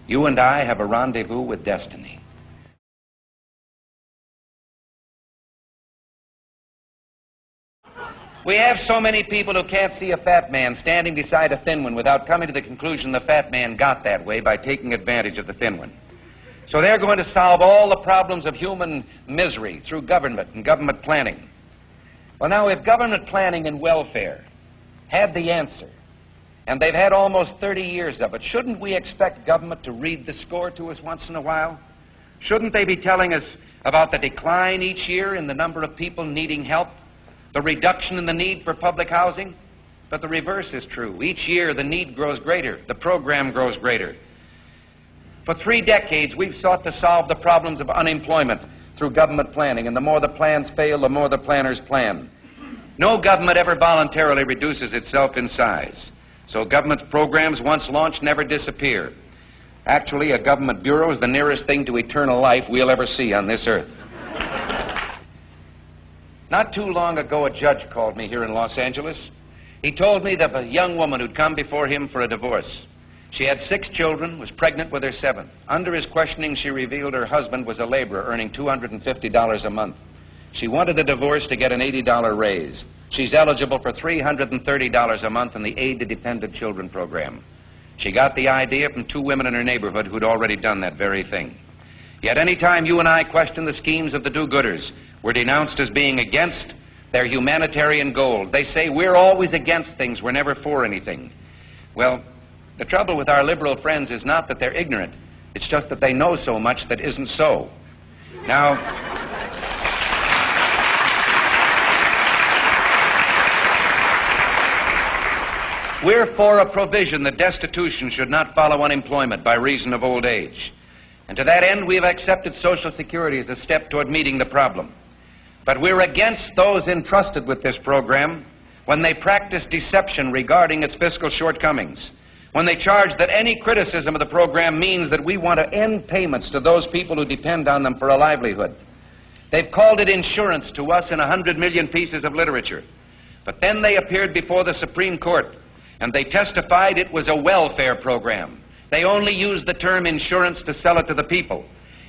You and I have a rendezvous with destiny. We have so many people who can't see a fat man standing beside a thin one without coming to the conclusion the fat man got that way by taking advantage of the thin one. So they're going to solve all the problems of human misery through government and government planning. Well, now, if government planning and welfare had the answer, and they've had almost 30 years of it, shouldn't we expect government to read the score to us once in a while? Shouldn't they be telling us about the decline each year in the number of people needing help, the reduction in the need for public housing? But the reverse is true. Each year the need grows greater, the program grows greater. For 3 decades we've sought to solve the problems of unemployment through government planning, and the more the plans fail, the more the planners plan. No government ever voluntarily reduces itself in size. So government programs, once launched, never disappear. Actually, a government bureau is the nearest thing to eternal life we'll ever see on this earth. Not too long ago, a judge called me here in Los Angeles. He told me that a young woman who'd come before him for a divorce. She had 6 children, was pregnant with her 7th. Under his questioning, she revealed her husband was a laborer earning $250 a month. She wanted the divorce to get an $80 raise. She's eligible for $330 a month in the Aid to Dependent Children program. She got the idea from 2 women in her neighborhood who'd already done that very thing. Yet any time you and I question the schemes of the do-gooders, we're denounced as being against their humanitarian goals. They say we're always against things, we're never for anything. Well, the trouble with our liberal friends is not that they're ignorant. It's just that they know so much that isn't so. Now, we're for a provision that destitution should not follow unemployment by reason of old age. And to that end, we've accepted Social Security as a step toward meeting the problem. But we're against those entrusted with this program when they practice deception regarding its fiscal shortcomings, when they charge that any criticism of the program means that we want to end payments to those people who depend on them for a livelihood. They've called it insurance to us in 100 million pieces of literature. But then they appeared before the Supreme Court, and they testified it was a welfare program. They only used the term insurance to sell it to the people.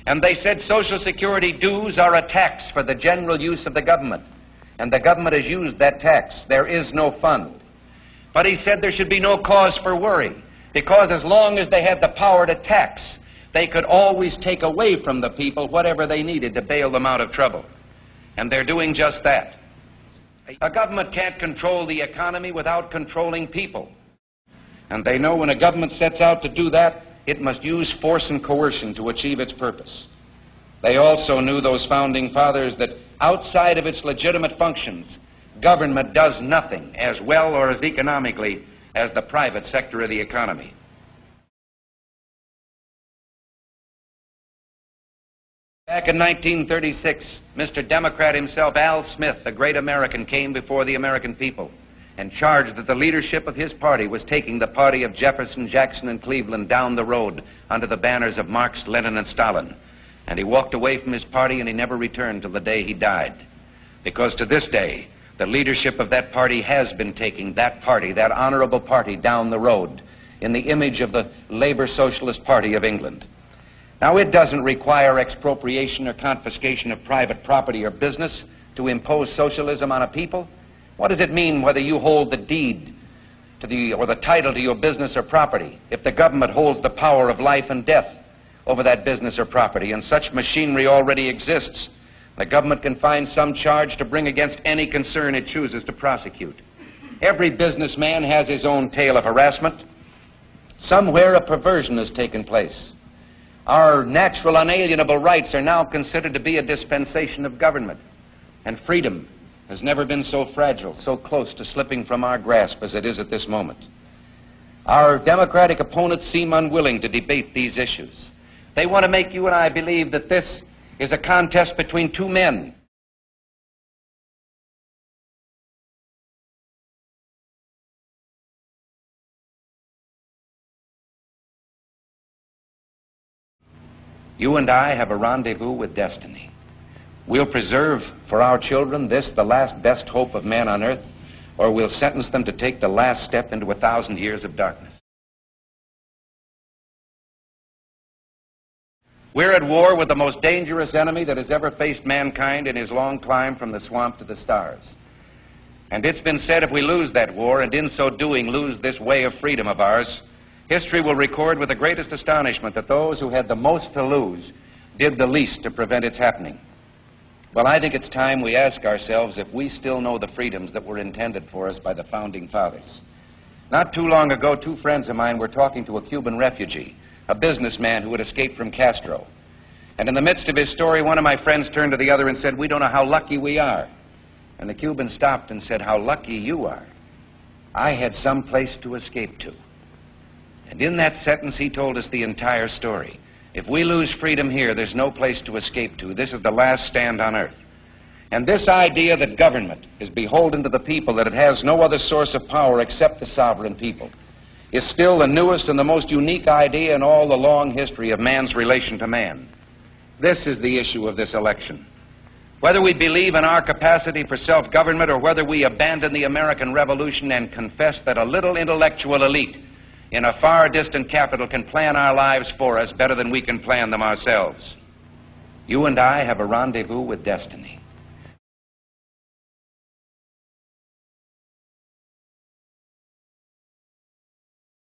And they said Social Security dues are a tax for the general use of the government. And the government has used that tax. There is no fund. But he said there should be no cause for worry, because as long as they had the power to tax, they could always take away from the people whatever they needed to bail them out of trouble. And they're doing just that. A government can't control the economy without controlling people. And they know when a government sets out to do that, it must use force and coercion to achieve its purpose. They also knew, those founding fathers, that outside of its legitimate functions, government does nothing as well or as economically as the private sector of the economy. Back in 1936, Mr. Democrat himself, Al Smith, the great American, came before the American people and charged that the leadership of his party was taking the party of Jefferson, Jackson, and Cleveland down the road under the banners of Marx, Lenin, and Stalin. And he walked away from his party, and he never returned till the day he died. Because to this day, the leadership of that party has been taking that party, that honorable party, down the road in the image of the Labour Socialist Party of England. Now, it doesn't require expropriation or confiscation of private property or business to impose socialism on a people. What does it mean whether you hold the deed to or the title to your business or property if the government holds the power of life and death over that business or property? And such machinery already exists. The government can find some charge to bring against any concern it chooses to prosecute. Every businessman has his own tale of harassment. Somewhere a perversion has taken place. Our natural unalienable rights are now considered to be a dispensation of government, and freedom has never been so fragile, so close to slipping from our grasp as it is at this moment. Our Democratic opponents seem unwilling to debate these issues. They want to make you and I believe that this is a contest between 2 men. You and I have a rendezvous with destiny. We'll preserve for our children this, the last best hope of man on earth, or we'll sentence them to take the last step into 1,000 years of darkness. We're at war with the most dangerous enemy that has ever faced mankind in his long climb from the swamp to the stars. And it's been said if we lose that war, and in so doing lose this way of freedom of ours, history will record with the greatest astonishment that those who had the most to lose did the least to prevent its happening. Well, I think it's time we ask ourselves if we still know the freedoms that were intended for us by the founding fathers. Not too long ago, two friends of mine were talking to a Cuban refugee, a businessman who had escaped from Castro. And in the midst of his story, one of my friends turned to the other and said, "We don't know how lucky we are." And the Cuban stopped and said, "How lucky you are. I had some place to escape to." And in that sentence, he told us the entire story. If we lose freedom here, there's no place to escape to. This is the last stand on earth. And this idea that government is beholden to the people, that it has no other source of power except the sovereign people, is still the newest and the most unique idea in all the long history of man's relation to man. This is the issue of this election. Whether we believe in our capacity for self-government or whether we abandon the American Revolution and confess that a little intellectual elite in a far distant capital can plan our lives for us better than we can plan them ourselves. You and I have a rendezvous with destiny.